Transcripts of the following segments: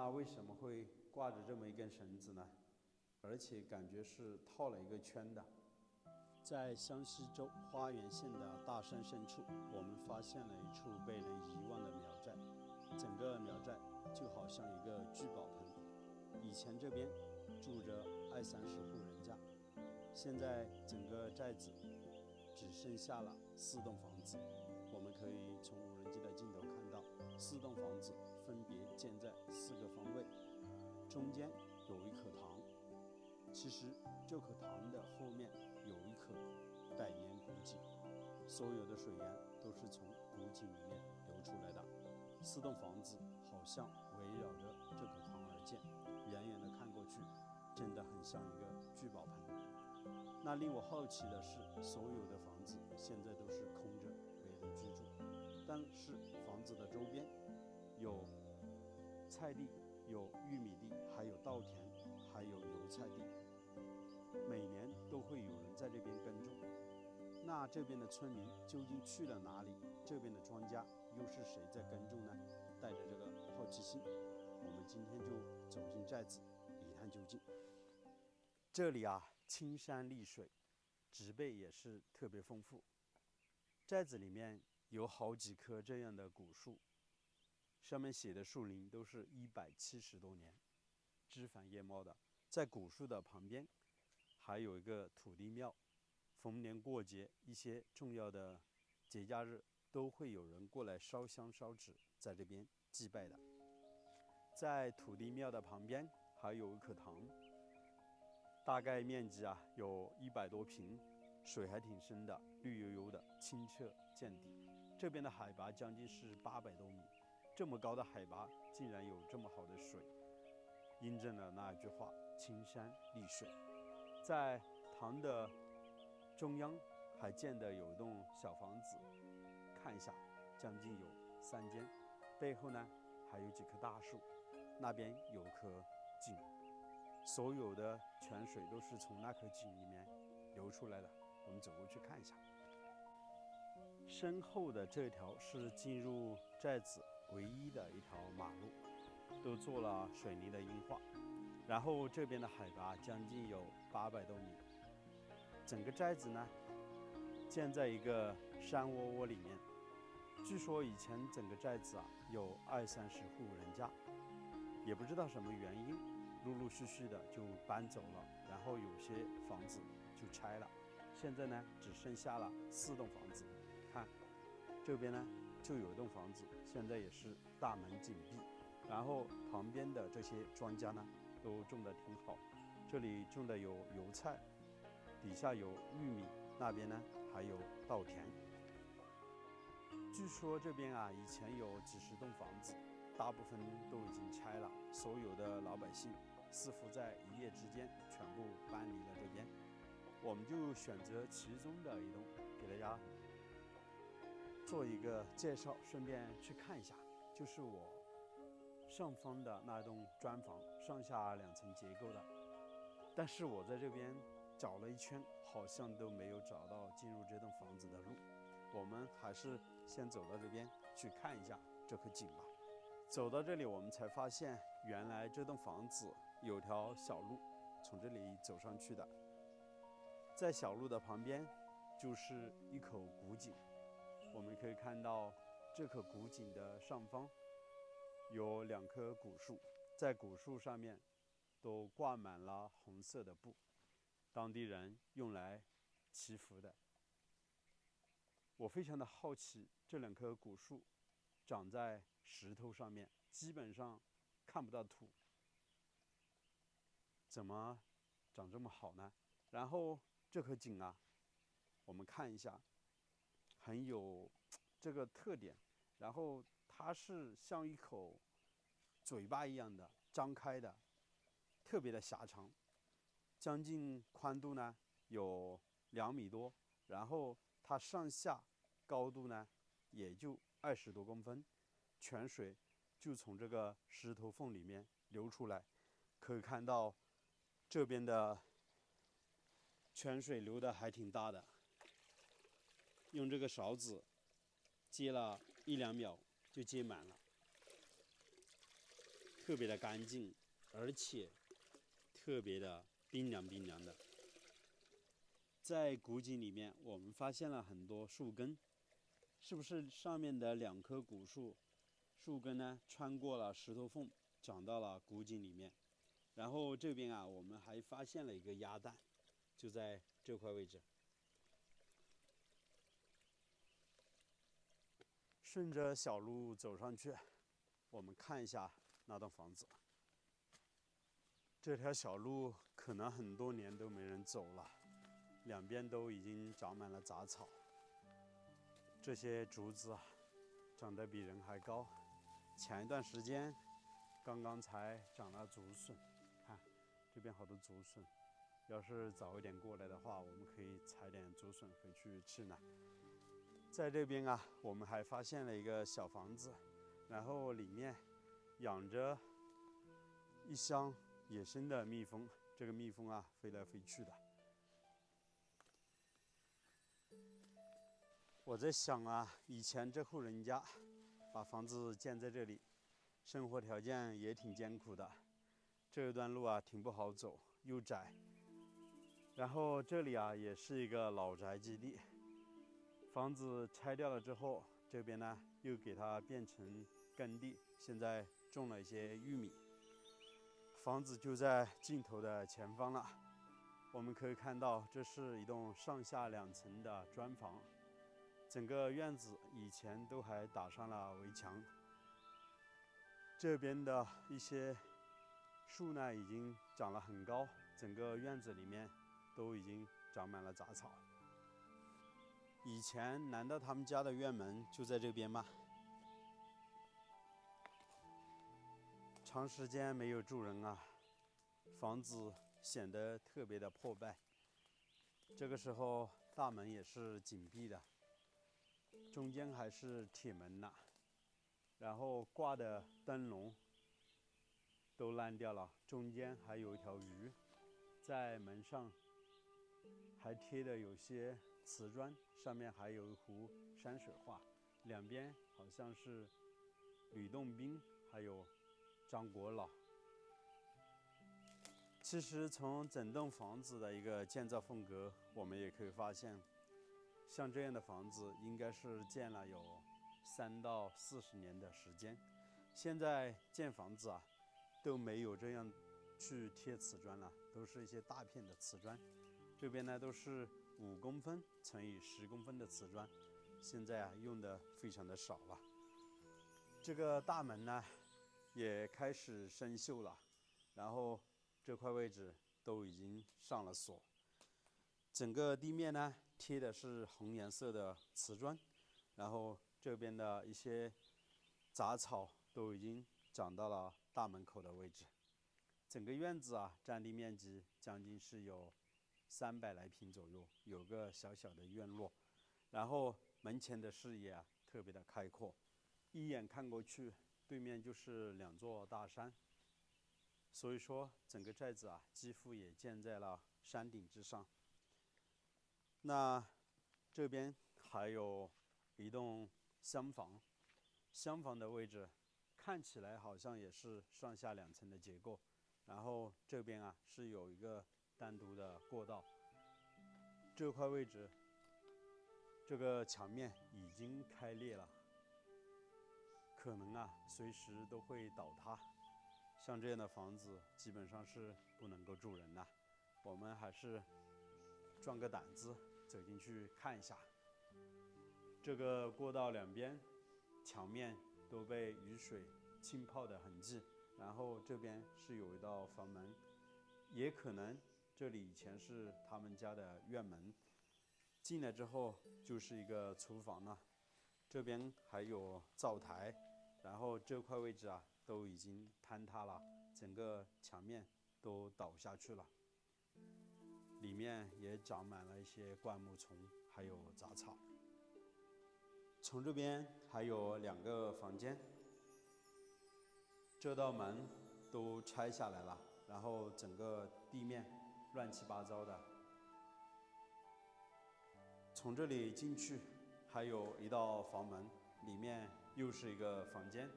那为什么会挂着这么一根绳子呢？而且感觉是套了一个圈的。在湘西州花园县的大山深处，我们发现了一处被人遗忘的苗寨。整个苗寨就好像一个聚宝盆，以前这边住着20-30户人家，现在整个寨子只剩下了4栋房子。我们可以从无人机的镜头看到，4栋房子分别建在4个方位，中间有一棵塘。其实这棵塘的后面有一棵百年古井，所有的水源都是从古井里面流出来的。4栋房子好像围绕着这棵塘而建，远远的看过去，真的很像一个聚宝盆。那令我好奇的是，所有的房子现在都是空着，没人居住，但是房子的周边有菜地，有玉米地，还有稻田，还有油菜地，每年都会有人在这边耕种。那这边的村民究竟去了哪里？这边的庄稼又是谁在耕种呢？带着这个好奇心，我们今天就走进寨子一探究竟。这里啊，青山绿水，植被也是特别丰富。寨子里面有好几棵这样的古树，上面写的树龄都是170多年，枝繁叶茂的。在古树的旁边还有一个土地庙，逢年过节一些重要的节假日都会有人过来烧香烧纸，在这边祭拜的。在土地庙的旁边还有一棵塘，大概面积有100多平，水还挺深的，绿油油的，清澈见底。这边的海拔将近是800多米，这么高的海拔竟然有这么好的水，印证了那一句话：青山绿水。在塘的中央还建的有一栋小房子，看一下，将近有3间，背后呢还有几棵大树，那边有棵井，所有的泉水都是从那棵井里面流出来的。我们走过去看一下。身后的这条是进入寨子唯一的一条马路，都做了水泥的硬化。然后这边的海拔将近有800多米，整个寨子呢建在一个山窝窝里面。据说以前整个寨子有20-30户人家，也不知道什么原因，陆陆续续的就搬走了，然后有些房子就拆了。现在呢只剩下了4栋房子。看这边呢就有一栋房子，现在也是大门紧闭，然后旁边的这些庄稼呢都种得挺好，这里种的有油菜，底下有玉米，那边呢还有稻田。据说这边以前有几十栋房子，大部分都已经拆了，所有的老百姓似乎在一夜之间全部搬离了这边。我们就选择其中的一栋给大家做一个介绍，顺便去看一下，就是我上方的那栋砖房，上下2层结构的。但是我在这边找了一圈，好像都没有找到进入这栋房子的路。我们还是先走到这边去看一下这棵井吧。走到这里，我们才发现原来这栋房子有条小路从这里走上去的。在小路的旁边就是一口古井，我们可以看到这棵古井的上方有2棵古树，在古树上面都挂满了红色的布，当地人用来祈福的。我非常的好奇，这2棵古树长在石头上面，基本上看不到土，怎么长这么好呢？然后这棵井我们看一下，很有这个特点，然后它是像一口嘴巴一样的张开的，特别的狭长，将近宽度呢有2米多，然后它上下高度呢也就20多公分，泉水就从这个石头缝里面流出来，可以看到这边的泉水流的还挺大的，用这个勺子接了1-2秒就接满了。特别的干净，而且特别的冰凉冰凉的。在古井里面，我们发现了很多树根，是不是上面的2棵古树树根呢穿过了石头缝，长到了古井里面？然后这边啊，我们还发现了一个鸭蛋，就在这块位置。顺着小路走上去，我们看一下那栋房子。这条小路可能很多年都没人走了，两边都已经长满了杂草。这些竹子啊，长得比人还高。前一段时间，刚刚才长了竹笋，看这边好多竹笋。要是早一点过来的话，我们可以采点竹笋回去吃呢。在这边啊，我们还发现了一个小房子，然后里面养着一箱野生的蜜蜂。这个蜜蜂啊，飞来飞去的。我在想啊，以前这户人家把房子建在这里，生活条件也挺艰苦的。这一段路啊，挺不好走，又窄。然后这里啊，也是一个老宅基地。房子拆掉了之后，这边呢又给它变成耕地，现在种了一些玉米。房子就在尽头的前方了。我们可以看到，这是一栋上下2层的砖房。整个院子以前都还打上了围墙。这边的一些树呢，已经长了很高，整个院子里面都已经长满了杂草。以前难道他们家的院门就在这边吗？长时间没有住人啊，房子显得特别的破败。这个时候大门也是紧闭的，中间还是铁门呢，然后挂的灯笼都烂掉了，中间还有一条鱼，在门上还贴的有些瓷砖，上面还有一幅山水画，两边好像是吕洞宾还有张国老。其实从整栋房子的一个建造风格，我们也可以发现，像这样的房子应该是建了有3到40年的时间。现在建房子啊，都没有这样去贴瓷砖了，都是一些大片的瓷砖。这边呢都是5公分乘以10公分的瓷砖，现在啊用的非常的少了。这个大门呢也开始生锈了，然后这块位置都已经上了锁。整个地面呢贴的是红颜色的瓷砖，然后这边的一些杂草都已经长到了大门口的位置。整个院子啊，占地面积将近是有300来平左右，有个小小的院落。然后门前的视野啊，特别的开阔，一眼看过去，对面就是2座大山。所以说，整个寨子啊，几乎也建在了山顶之上。那这边还有一栋厢房，厢房的位置看起来好像也是上下2层的结构。然后这边啊是有一个单独的过道。这块位置，这个墙面已经开裂了，可能啊随时都会倒塌。像这样的房子基本上是不能够住人的，我们还是壮个胆子走进去看一下。这个过道两边墙面都被雨水浸泡的痕迹，然后这边是有一道房门，也可能这里以前是他们家的院门，进来之后就是一个厨房了。这边还有灶台，然后这块位置啊都已经坍塌了，整个墙面都倒下去了，里面也长满了一些灌木丛还有杂草。从这边还有2个房间，这道门都拆下来了，然后整个地面乱七八糟的。从这里进去还有一道房门，里面又是一个房间。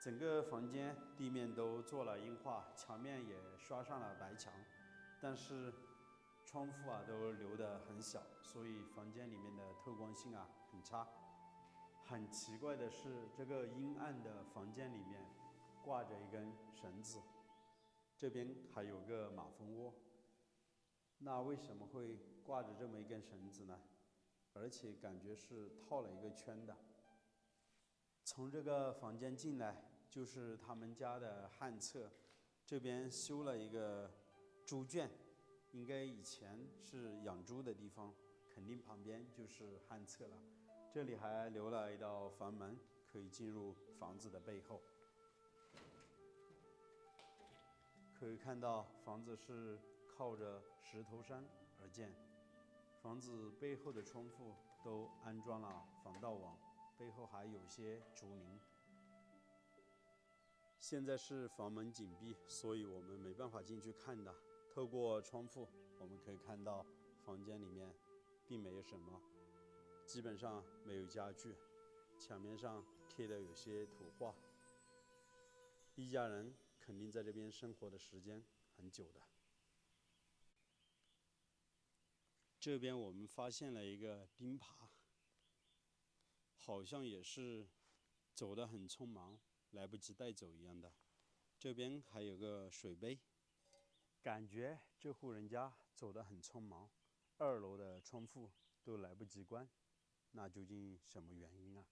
整个房间地面都做了硬化，墙面也刷上了白墙，但是窗户都留得很小，所以房间里面的透光性很差。很奇怪的是，这个阴暗的房间里面挂着一根绳子，这边还有个马蜂窝。那为什么会挂着这么一根绳子呢？而且感觉是套了一个圈的。从这个房间进来就是他们家的旱厕，这边修了一个猪圈，应该以前是养猪的地方，肯定旁边就是旱厕了。这里还留了一道房门，可以进入房子的背后。可以看到房子是靠着石头山而建，房子背后的窗户都安装了防盗网，背后还有些竹林。现在是房门紧闭，所以我们没办法进去看的。透过窗户，我们可以看到房间里面并没有什么，基本上没有家具，墙面上贴的有些土画。一家人肯定在这边生活的时间很久的。这边我们发现了一个钉耙，好像也是走得很匆忙，来不及带走一样的。这边还有个水杯，感觉这户人家走得很匆忙，2楼的窗户都来不及关，那究竟什么原因啊？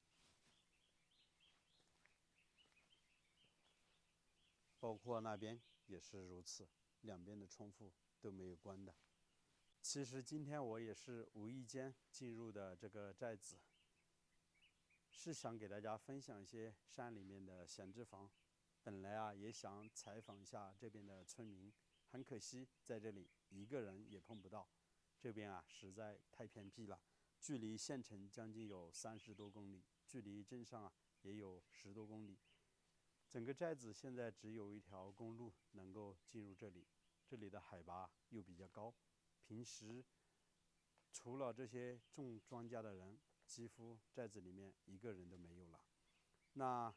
包括那边也是如此，两边的窗户都没有关的。其实今天我也是无意间进入的这个寨子，是想给大家分享一些山里面的闲置房。本来也想采访一下这边的村民，很可惜在这里一个人也碰不到。这边实在太偏僻了，距离县城将近有30多公里，距离镇上也有10多公里。整个寨子现在只有一条公路能够进入这里，这里的海拔又比较高，平时除了这些种庄稼的人，几乎寨子里面一个人都没有了。那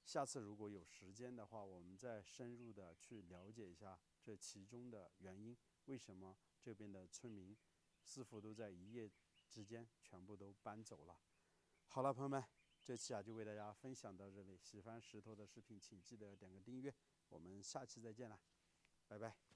下次如果有时间的话，我们再深入的去了解一下这其中的原因，为什么这边的村民似乎都在一夜之间全部都搬走了。好了，朋友们，这期就为大家分享到这里。喜欢石头的视频，请记得点个订阅。我们下期再见了，拜拜。